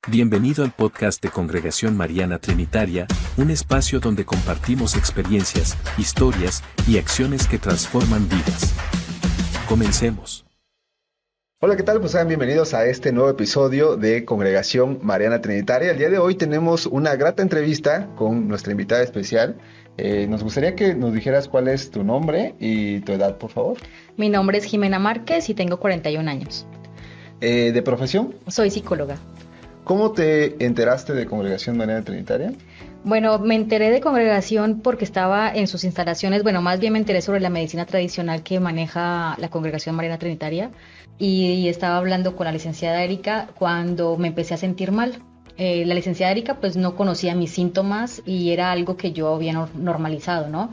Bienvenido al podcast de Congregación Mariana Trinitaria, un espacio donde compartimos experiencias, historias y acciones que transforman vidas. Comencemos. Hola, ¿qué tal? Pues sean bienvenidos a este nuevo episodio de Congregación Mariana Trinitaria. El día de hoy tenemos una grata entrevista con nuestra invitada especial. Nos gustaría que nos dijeras cuál es tu nombre y tu edad, por favor. Mi nombre es Jimena Márquez y tengo 41 años. ¿De profesión? Soy psicóloga. ¿Cómo te enteraste de Congregación Mariana Trinitaria? Bueno, me enteré de Congregación porque estaba en sus instalaciones, más bien me enteré sobre la medicina tradicional que maneja la Congregación Mariana Trinitaria y estaba hablando con la licenciada Erika cuando me empecé a sentir mal. La licenciada Erika pues no conocía mis síntomas y era algo que yo había normalizado, ¿no?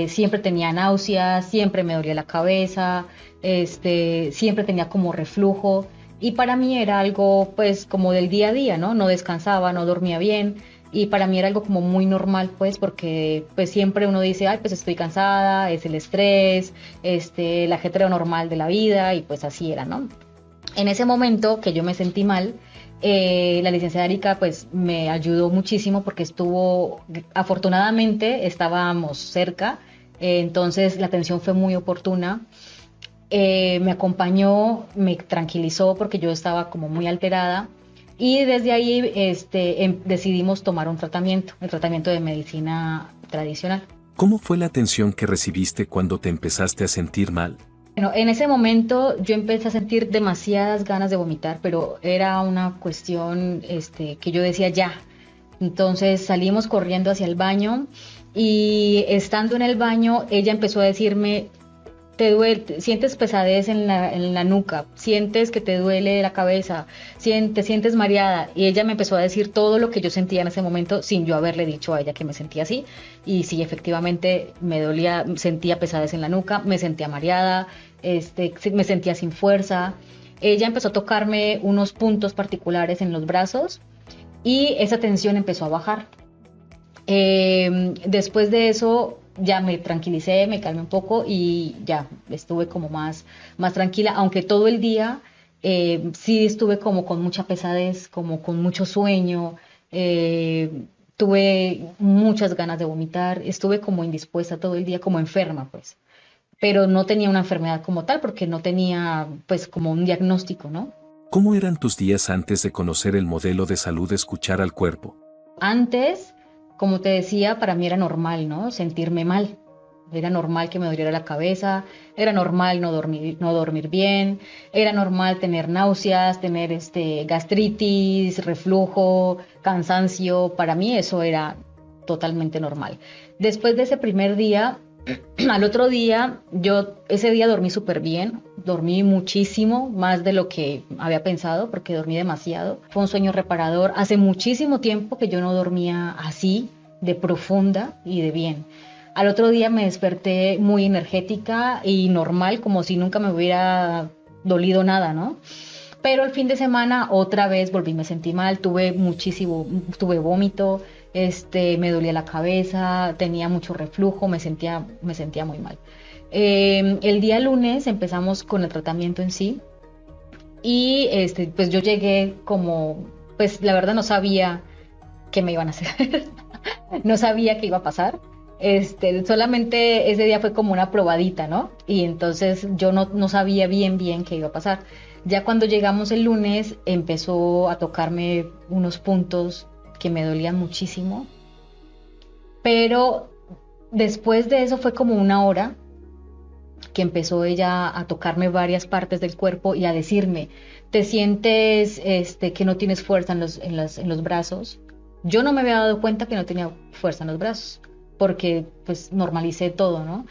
Siempre tenía náuseas, siempre me dolía la cabeza, siempre tenía como reflujo. Y para mí era algo pues como del día a día, ¿no? No descansaba, no dormía bien y para mí era algo como muy normal pues porque pues siempre uno dice, ay pues estoy cansada, es el estrés, el ajetreo normal de la vida y pues así era, ¿no? En ese momento que yo me sentí mal, la licenciada Erika pues me ayudó muchísimo porque afortunadamente estábamos cerca, entonces la atención fue muy oportuna. Me acompañó, me tranquilizó porque yo estaba como muy alterada y desde ahí decidimos tomar un tratamiento, el tratamiento de medicina tradicional. ¿Cómo fue la atención que recibiste cuando te empezaste a sentir mal? Bueno, en ese momento yo empecé a sentir demasiadas ganas de vomitar, pero era una cuestión que yo decía ya. Entonces salimos corriendo hacia el baño y estando en el baño ella empezó a decirme, te duele, sientes pesadez en la nuca, sientes que te duele la cabeza, te sientes mareada. Y ella me empezó a decir todo lo que yo sentía en ese momento sin yo haberle dicho a ella que me sentía así. Y sí, efectivamente me dolía, sentía pesadez en la nuca, me sentía mareada, me sentía sin fuerza. Ella empezó a tocarme unos puntos particulares en los brazos y esa tensión empezó a bajar. Después de eso ya me tranquilicé, me calmé un poco y ya estuve como más tranquila, aunque todo el día sí estuve como con mucha pesadez, como con mucho sueño, tuve muchas ganas de vomitar, estuve como indispuesta todo el día, como enferma pues, pero no tenía una enfermedad como tal porque no tenía pues como un diagnóstico, ¿no? ¿Cómo eran tus días antes de conocer el modelo de salud Escuchar al Cuerpo? Antes, como te decía, para mí era normal, ¿no? Sentirme mal. Era normal que me doliera la cabeza, era normal no dormir bien, era normal tener náuseas, tener gastritis, reflujo, cansancio. Para mí eso era totalmente normal. Después de ese primer día, al otro día, ese día dormí súper bien, dormí muchísimo, más de lo que había pensado, porque dormí demasiado. Fue un sueño reparador. Hace muchísimo tiempo que yo no dormía así, de profunda y de bien. Al otro día me desperté muy energética y normal, como si nunca me hubiera dolido nada, ¿no? Pero el fin de semana otra vez me sentí mal, tuve vómito, me dolía la cabeza, tenía mucho reflujo, me sentía muy mal. El día lunes empezamos con el tratamiento en sí y pues yo llegué como, pues la verdad no sabía qué me iban a hacer, no sabía qué iba a pasar. Solamente ese día fue como una probadita, ¿no? Y entonces yo no sabía bien qué iba a pasar. Ya cuando llegamos el lunes empezó a tocarme unos puntos que me dolían muchísimo, pero después de eso fue como una hora que empezó ella a tocarme varias partes del cuerpo y a decirme, ¿te sientes que no tienes fuerza en los brazos? Yo no me había dado cuenta que no tenía fuerza en los brazos, porque pues normalicé todo, ¿no?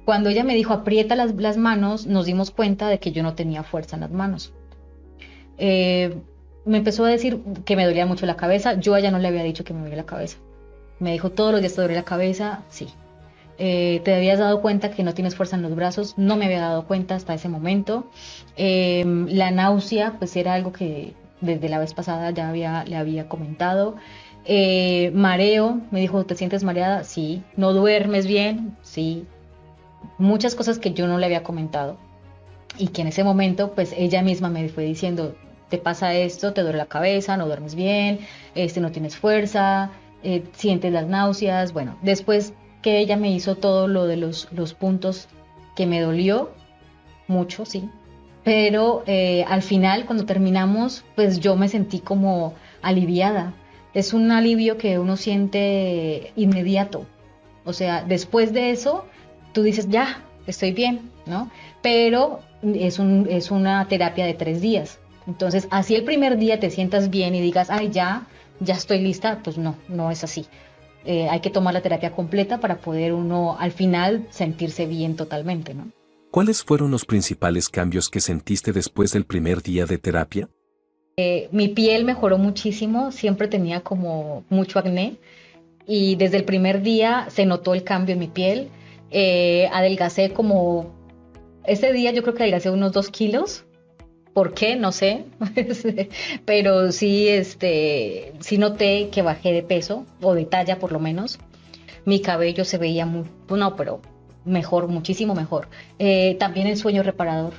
Cuando ella me dijo aprieta las manos, nos dimos cuenta de que yo no tenía fuerza en las manos. Me empezó a decir que me dolía mucho la cabeza, yo a ella no le había dicho que me dolía la cabeza. Me dijo todos los días te duele la cabeza, sí. ¿Te habías dado cuenta que no tienes fuerza en los brazos? No me había dado cuenta hasta ese momento. La náusea pues era algo que desde la vez pasada ya le había comentado. Mareo, me dijo, ¿te sientes mareada? Sí. ¿No duermes bien? Sí. Muchas cosas que yo no le había comentado y que en ese momento pues ella misma me fue diciendo, te pasa esto, te duele la cabeza, no duermes bien, no tienes fuerza, sientes las náuseas. Bueno, después que ella me hizo todo lo de los puntos que me dolió mucho, sí, pero al final cuando terminamos, pues yo me sentí como aliviada. Es un alivio que uno siente inmediato. O sea, después de eso, tú dices, ya, estoy bien, ¿no? Pero es una terapia de 3 días. Entonces, así el primer día te sientas bien y digas, ay, ya estoy lista, pues no es así. Hay que tomar la terapia completa para poder uno al final sentirse bien totalmente, ¿no? ¿Cuáles fueron los principales cambios que sentiste después del primer día de terapia? Mi piel mejoró muchísimo, siempre tenía como mucho acné y desde el primer día se notó el cambio en mi piel. Adelgacé ese día yo creo que adelgacé unos 2 kilos. ¿Por qué? No sé, pero sí, sí noté que bajé de peso o de talla por lo menos. Mi cabello se veía pero mejor, muchísimo mejor. También el sueño reparador.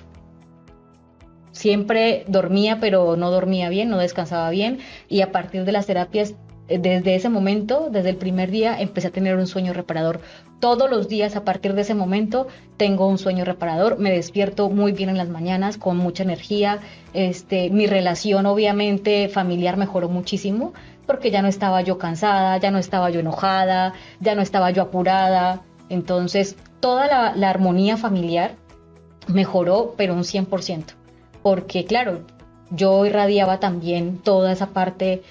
Siempre dormía, pero no dormía bien, no descansaba bien, y a partir de las terapias, desde ese momento, desde el primer día, empecé a tener un sueño reparador. Todos los días a partir de ese momento tengo un sueño reparador, me despierto muy bien en las mañanas, con mucha energía. Mi relación obviamente familiar mejoró muchísimo, porque ya no estaba yo cansada, ya no estaba yo enojada, ya no estaba yo apurada. Entonces toda la armonía familiar mejoró, pero un 100%. Porque claro, yo irradiaba también toda esa parte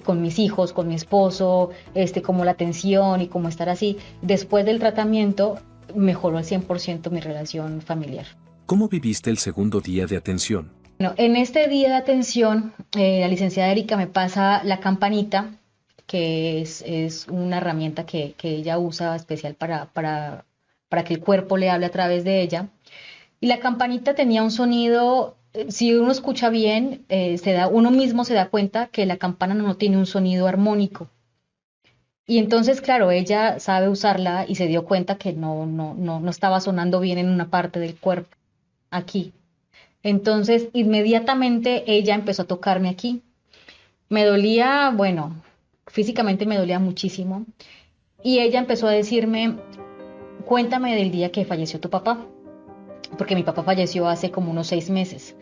con mis hijos, con mi esposo, como la atención y como estar así. Después del tratamiento mejoró al 100% mi relación familiar. ¿Cómo viviste el segundo día de atención? Bueno, en este día de atención, la licenciada Erika me pasa la campanita, que es una herramienta que ella usa especial para que el cuerpo le hable a través de ella. Y la campanita tenía un sonido, si uno escucha bien, uno mismo se da cuenta que la campana no tiene un sonido armónico. Y entonces, claro, ella sabe usarla y se dio cuenta que no estaba sonando bien en una parte del cuerpo, aquí. Entonces, inmediatamente ella empezó a tocarme aquí. Me dolía, bueno, físicamente me dolía muchísimo. Y ella empezó a decirme, cuéntame del día que falleció tu papá. Porque mi papá falleció hace como unos 6 meses.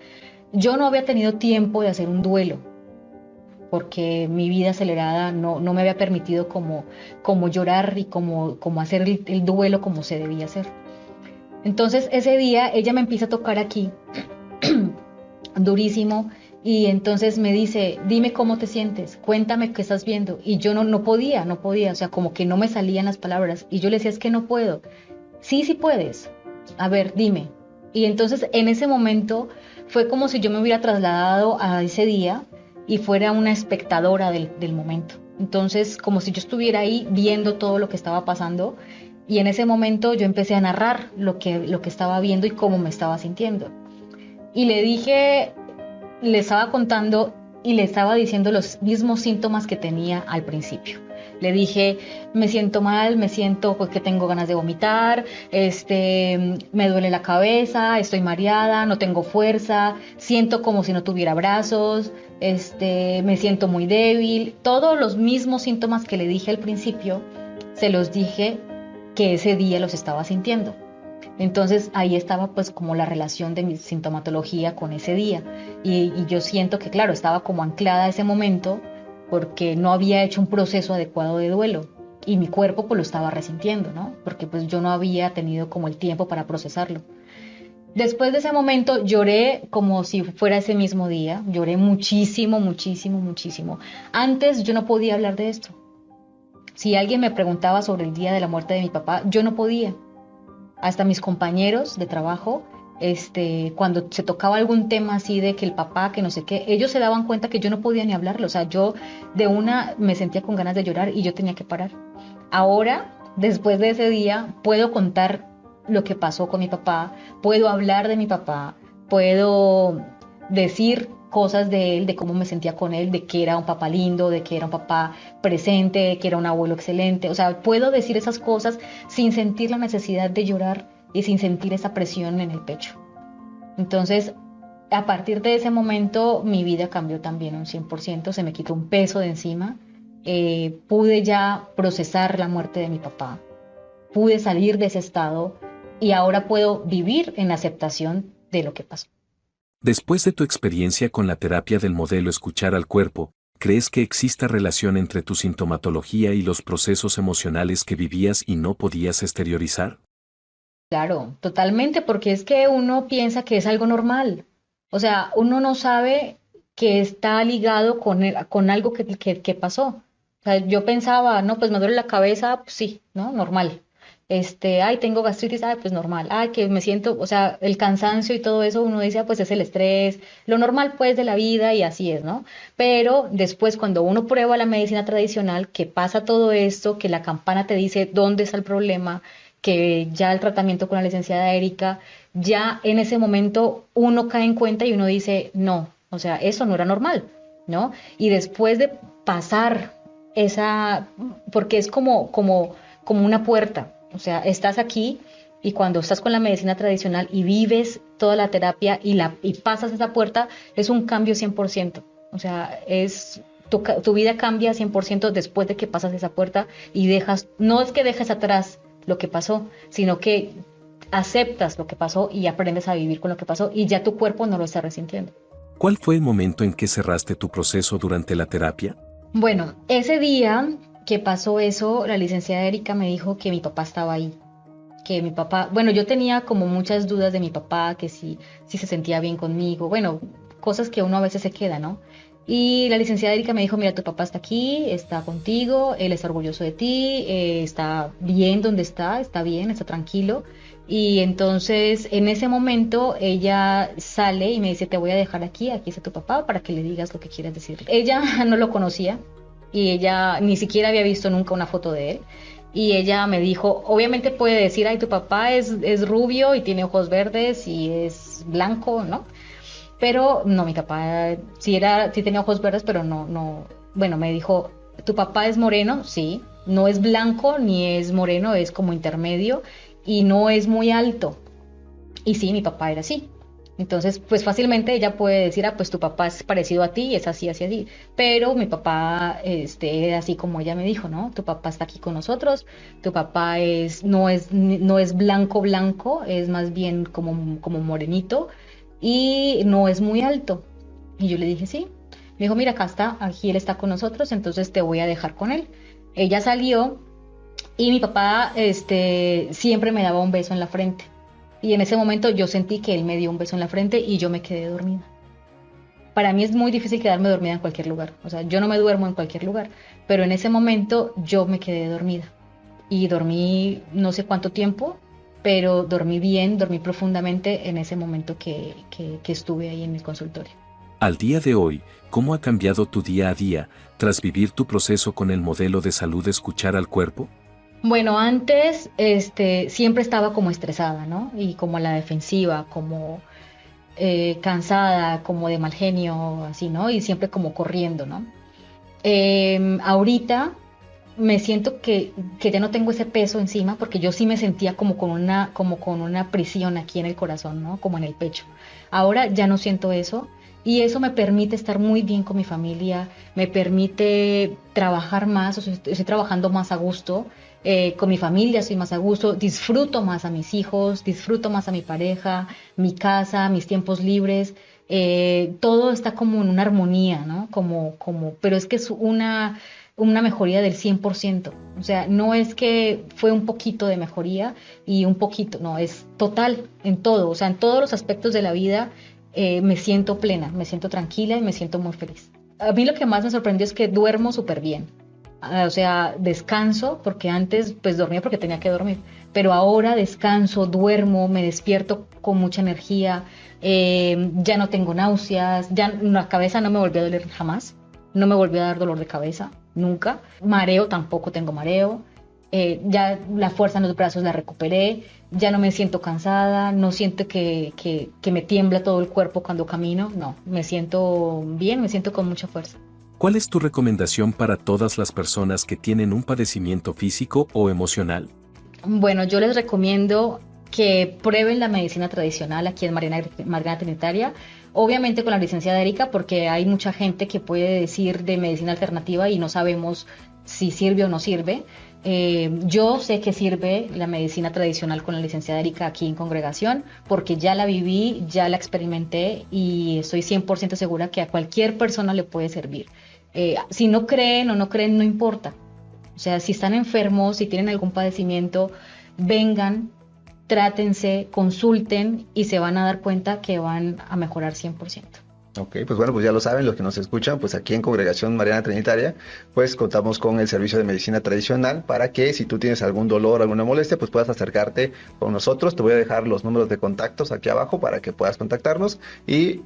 Yo no había tenido tiempo de hacer un duelo, porque mi vida acelerada no me había permitido como llorar y como hacer el duelo como se debía hacer. Entonces ese día ella me empieza a tocar aquí, durísimo, y entonces me dice, dime cómo te sientes, cuéntame qué estás viendo. Y yo no podía, o sea, como que no me salían las palabras. Y yo le decía, es que no puedo. Sí puedes. A ver, dime. Y entonces en ese momento fue como si yo me hubiera trasladado a ese día y fuera una espectadora del momento. Entonces como si yo estuviera ahí viendo todo lo que estaba pasando, y en ese momento yo empecé a narrar lo que estaba viendo y cómo me estaba sintiendo. Y le estaba contando y le estaba diciendo los mismos síntomas que tenía al principio. Le dije, me siento mal, me siento que tengo ganas de vomitar, me duele la cabeza, estoy mareada, no tengo fuerza, siento como si no tuviera brazos, me siento muy débil. Todos los mismos síntomas que le dije al principio, se los dije que ese día los estaba sintiendo. Entonces ahí estaba pues como la relación de mi sintomatología con ese día. Y yo siento que claro, estaba como anclada a ese momento, porque no había hecho un proceso adecuado de duelo y mi cuerpo pues lo estaba resintiendo, ¿no? Porque pues yo no había tenido como el tiempo para procesarlo. Después de ese momento lloré como si fuera ese mismo día, lloré muchísimo, muchísimo, muchísimo. Antes yo no podía hablar de esto. Si alguien me preguntaba sobre el día de la muerte de mi papá, yo no podía. Hasta mis compañeros de trabajo, cuando se tocaba algún tema así de que el papá, que no sé qué, ellos se daban cuenta que yo no podía ni hablarlo. O sea, yo de una me sentía con ganas de llorar y yo tenía que parar. Ahora, después de ese día, puedo contar lo que pasó con mi papá, puedo hablar de mi papá, puedo decir cosas de él, de cómo me sentía con él, de que era un papá lindo, de que era un papá presente, de que era un abuelo excelente. O sea, puedo decir esas cosas sin sentir la necesidad de llorar y sin sentir esa presión en el pecho. Entonces, A partir de ese momento mi vida cambió también un 100%, se me quitó un peso de encima, pude ya procesar la muerte de mi papá, pude salir de ese estado y ahora puedo vivir en aceptación de lo que pasó. Después de tu experiencia con la terapia del modelo Escuchar al Cuerpo, ¿crees que exista relación entre tu sintomatología y los procesos emocionales que vivías y no podías exteriorizar? Claro, totalmente, porque es que uno piensa que es algo normal. O sea, uno no sabe que está ligado con algo que pasó. O sea, yo pensaba, no, pues me duele la cabeza, pues sí, ¿no? Normal. Ay, tengo gastritis, ay, pues normal. Ay, que me siento, o sea, el cansancio y todo eso, uno dice, ah, pues es el estrés, lo normal pues de la vida y así es, ¿no? Pero después cuando uno prueba la medicina tradicional, que pasa todo esto, que la campana te dice dónde está el problema, que ya el tratamiento con la licenciada Erika, ya en ese momento uno cae en cuenta y uno dice, no, o sea, eso no era normal, ¿no? Y después de pasar porque es como una puerta, o sea, estás aquí y cuando estás con la medicina tradicional y vives toda la terapia y pasas esa puerta, es un cambio 100%, o sea, tu vida cambia 100% después de que pasas esa puerta y no es que dejes atrás lo que pasó, sino que aceptas lo que pasó y aprendes a vivir con lo que pasó y ya tu cuerpo no lo está resintiendo. ¿Cuál fue el momento en que cerraste tu proceso durante la terapia? Bueno, ese día que pasó eso, la licenciada Erika me dijo que mi papá estaba ahí, que mi papá, bueno, yo tenía como muchas dudas de mi papá, que si se sentía bien conmigo, bueno, cosas que uno a veces se queda, ¿no? Y la licenciada Erika me dijo, mira, tu papá está aquí, está contigo, él está orgulloso de ti, está bien donde está bien, está tranquilo. Y entonces en ese momento ella sale y me dice, te voy a dejar aquí está tu papá para que le digas lo que quieras decirle. Ella no lo conocía y ella ni siquiera había visto nunca una foto de él. Y ella me dijo, obviamente puede decir, ay, tu papá es rubio y tiene ojos verdes y es blanco, ¿no? Pero no, mi papá sí tenía ojos verdes, pero no, bueno, me dijo, ¿tu papá es moreno? Sí, no es blanco ni es moreno, es como intermedio y no es muy alto. Y sí, mi papá era así. Entonces, pues fácilmente ella puede decir, ah, pues tu papá es parecido a ti y es así, así, así. Pero mi papá, era así como ella me dijo, ¿no? Tu papá está aquí con nosotros, tu papá no es blanco, blanco, es más bien como morenito y no es muy alto. Y yo le dije, sí. Me dijo, mira, aquí él está con nosotros, entonces te voy a dejar con él. Ella salió y mi papá, siempre me daba un beso en la frente. Y en ese momento yo sentí que él me dio un beso en la frente y yo me quedé dormida. Para mí es muy difícil quedarme dormida en cualquier lugar. O sea, yo no me duermo en cualquier lugar, pero en ese momento yo me quedé dormida. Y dormí no sé cuánto tiempo, pero dormí bien, dormí profundamente en ese momento que estuve ahí en el consultorio. Al día de hoy, ¿cómo ha cambiado tu día a día tras vivir tu proceso con el modelo de salud Escuchar al Cuerpo? Bueno, antes siempre estaba como estresada, ¿no? Y como a la defensiva, como cansada, como de mal genio, así, ¿no? Y siempre como corriendo, ¿no? Ahorita me siento que ya no tengo ese peso encima porque yo sí me sentía como con una prisión aquí en el corazón, ¿no? Como en el pecho. Ahora ya no siento eso y eso me permite estar muy bien con mi familia, me permite trabajar más, o sea, estoy trabajando más a gusto, con mi familia estoy más a gusto, disfruto más a mis hijos, disfruto más a mi pareja, mi casa, mis tiempos libres. Todo está como en una armonía, ¿no? Pero es que es una mejoría del 100%. O sea, no es que fue un poquito de mejoría y un poquito, no, es total en todo. O sea, en todos los aspectos de la vida me siento plena, me siento tranquila y me siento muy feliz. A mí lo que más me sorprendió es que duermo súper bien. O sea, descanso, porque antes pues dormía porque tenía que dormir, pero ahora descanso, duermo, me despierto con mucha energía, ya no tengo náuseas, ya la cabeza no me volvió a doler jamás, no me volvió a dar dolor de cabeza, nunca, mareo tampoco tengo mareo, ya la fuerza en los brazos la recuperé, ya no me siento cansada, no siento que me tiembla todo el cuerpo cuando camino, no, me siento bien, me siento con mucha fuerza. ¿Cuál es tu recomendación para todas las personas que tienen un padecimiento físico o emocional? Bueno, yo les recomiendo que prueben la medicina tradicional aquí en Mariana Trinitaria. obviamente con la licencia de Erika, porque hay mucha gente que puede decir de medicina alternativa y no sabemos si sirve o no sirve. Yo sé que sirve la medicina tradicional con la licenciada Erika aquí en Congregación, porque ya la viví, ya la experimenté y estoy 100% segura que a cualquier persona le puede servir. Si no creen o no creen, no importa. O sea, si están enfermos, si tienen algún padecimiento, vengan, trátense, consulten y se van a dar cuenta que van a mejorar 100%. Ok, pues bueno, pues ya lo saben los que nos escuchan, pues aquí en Congregación Mariana Trinitaria, pues contamos con el servicio de medicina tradicional para que si tú tienes algún dolor, alguna molestia, pues puedas acercarte con nosotros. Te voy a dejar los números de contactos aquí abajo para que puedas contactarnos y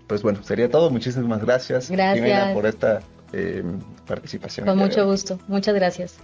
pues bueno, sería todo. Muchísimas gracias, Gracias. Jimena, por esta participación. Con mucho gusto. Muchas gracias.